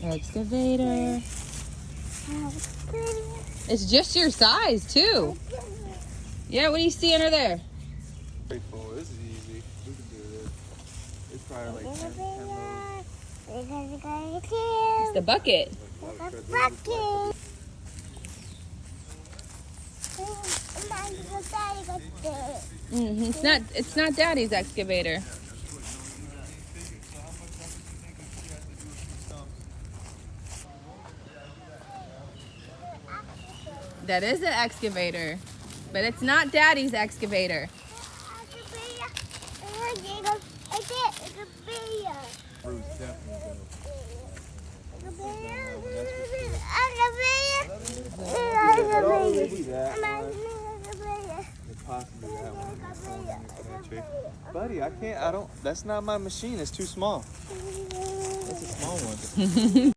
Excavator. It's just your size, too. Yeah, what do you see under there? Straightforward. This is easy. We can do this. It's probably like 10 loads. It's the bucket. It's not Daddy's excavator. That is an excavator, but it's not Daddy's excavator. Bruce definitely Buddy, I don't, that's not my machine, it's too small. That's a small one.